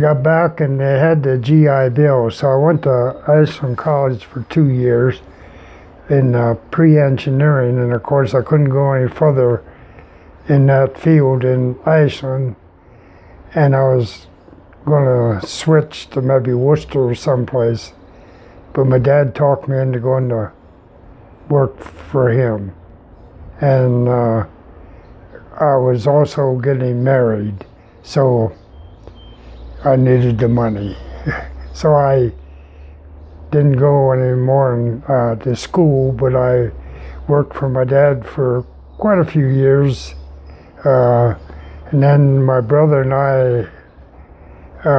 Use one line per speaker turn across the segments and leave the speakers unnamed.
got back and they had the GI Bill, so I went to Iceland College for 2 years in pre-engineering, and of course I couldn't go any further in that field in Iceland, and I was going to switch to maybe Worcester or someplace, but my dad talked me into going to work for him, and I was also getting married, so I needed the money. So I didn't go anymore to school, but I worked for my dad for quite a few years. And then my brother and I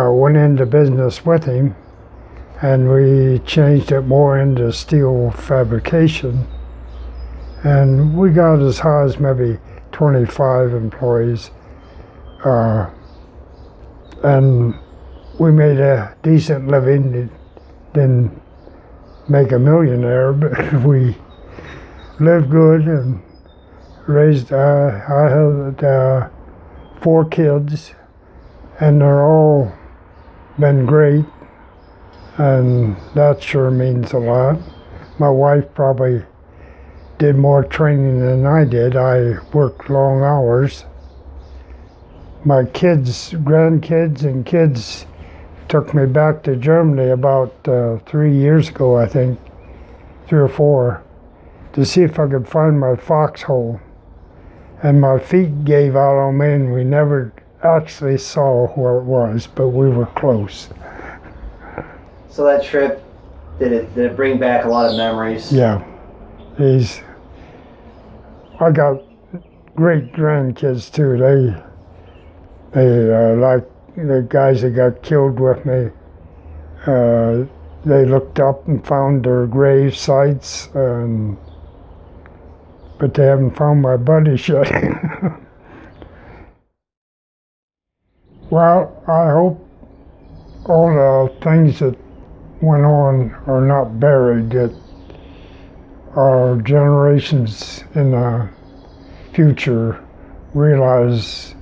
went into business with him, and we changed it more into steel fabrication. And we got as high as maybe 25 employees. And we made a decent living. Didn't make a millionaire, but we lived good and raised. I had 4 kids, and they're all been great, and that sure means a lot. My wife probably did more training than I did. I worked long hours. My kids, grandkids, and kids took me back to Germany about 3 years ago, I think, 3 or 4, to see if I could find my foxhole. And my feet gave out on me, and we never actually saw where it was, but we were close.
So that trip, did it bring back a lot of memories?
Yeah. I got great grandkids too. They like the guys that got killed with me. They looked up and found their grave sites, but they haven't found my buddies yet. Well, I hope all the things that went on are not buried, that our generations in the future realize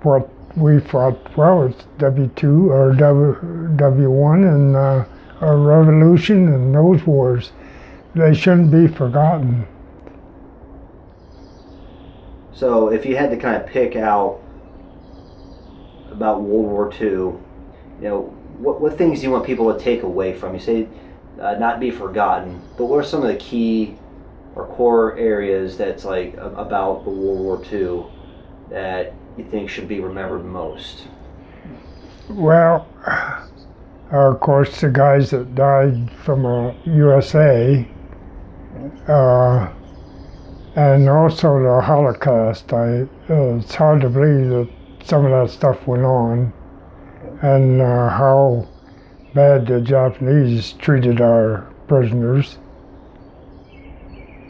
what we fought. Well, it's W2 or WW1 and our revolution and those wars. They shouldn't be forgotten.
So if you had to kind of pick out about World War II, what things do you want people to take away from? You say not be forgotten, but what are some of the key or core areas that's like about the World War II that you think should be remembered most?
Well, of course, the guys that died from USA, and also the Holocaust. It's hard to believe that some of that stuff went on, and how bad the Japanese treated our prisoners.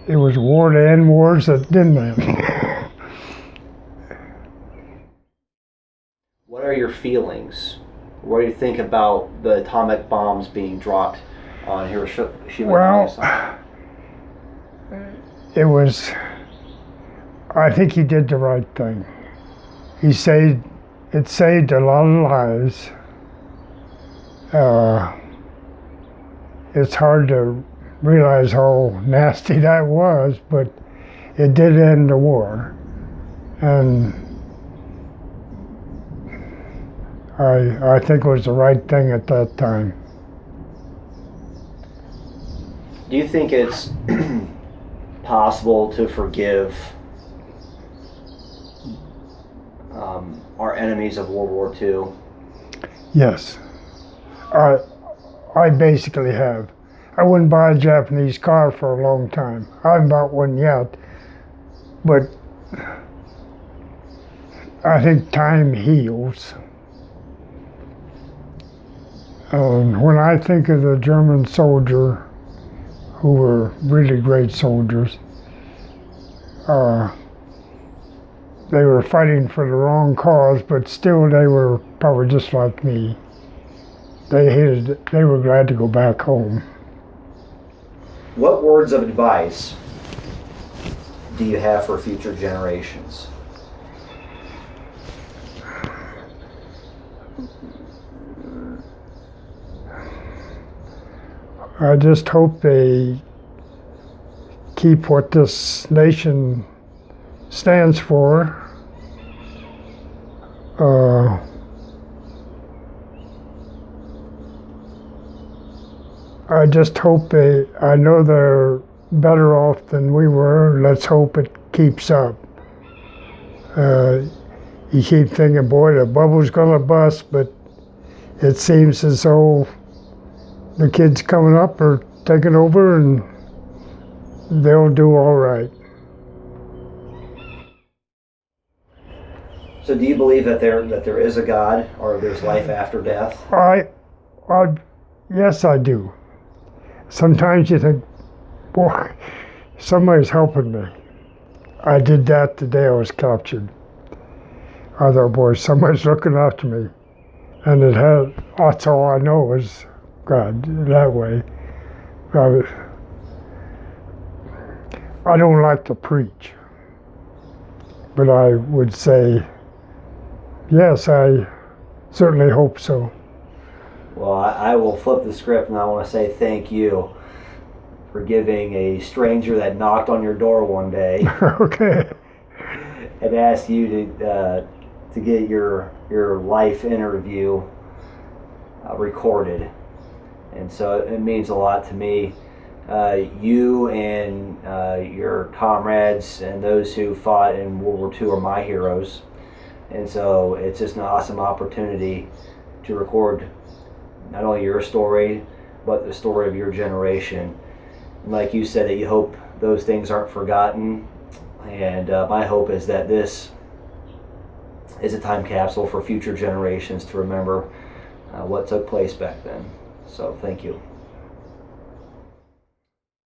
It was war to end wars that didn't end.
What are your feelings? What do you think about the atomic bombs being dropped on Hiroshima and Nagasaki?
I think he did the right thing. It saved a lot of lives. It's hard to realize how nasty that was, but it did end the war. And I think it was the right thing at that time.
Do you think it's possible to forgive our enemies of World War II?
Yes. I basically have. I wouldn't buy a Japanese car for a long time. I haven't bought one yet, but I think time heals. When I think of the German soldier, who were really great soldiers, they were fighting for the wrong cause, but still they were probably just like me. They were glad to go back home.
What words of advice do you have for future generations?
I just hope they keep what this nation stands for. I just hope I know they're better off than we were. Let's hope it keeps up. You keep thinking, boy, the bubble's gonna bust, but it seems as though the kids coming up are taking over and they'll do all right.
So, do you believe that there is a God, or there's life after death?
Yes, I do. Sometimes you think, boy, somebody's helping me. I did that the day I was captured. I thought, boy, somebody's looking after me. And that's all I know is God that way. I don't like to preach, but I would say, yes, I certainly hope so.
Well, I will flip the script, and I want to say thank you for giving a stranger that knocked on your door one day
Okay.
and asked you to get your life interview recorded. And so it means a lot to me. You and your comrades and those who fought in World War II are my heroes. And so it's just an awesome opportunity to record not only your story, but the story of your generation. And like you said, that you hope those things aren't forgotten. And my hope is that this is a time capsule for future generations to remember what took place back then. So thank you.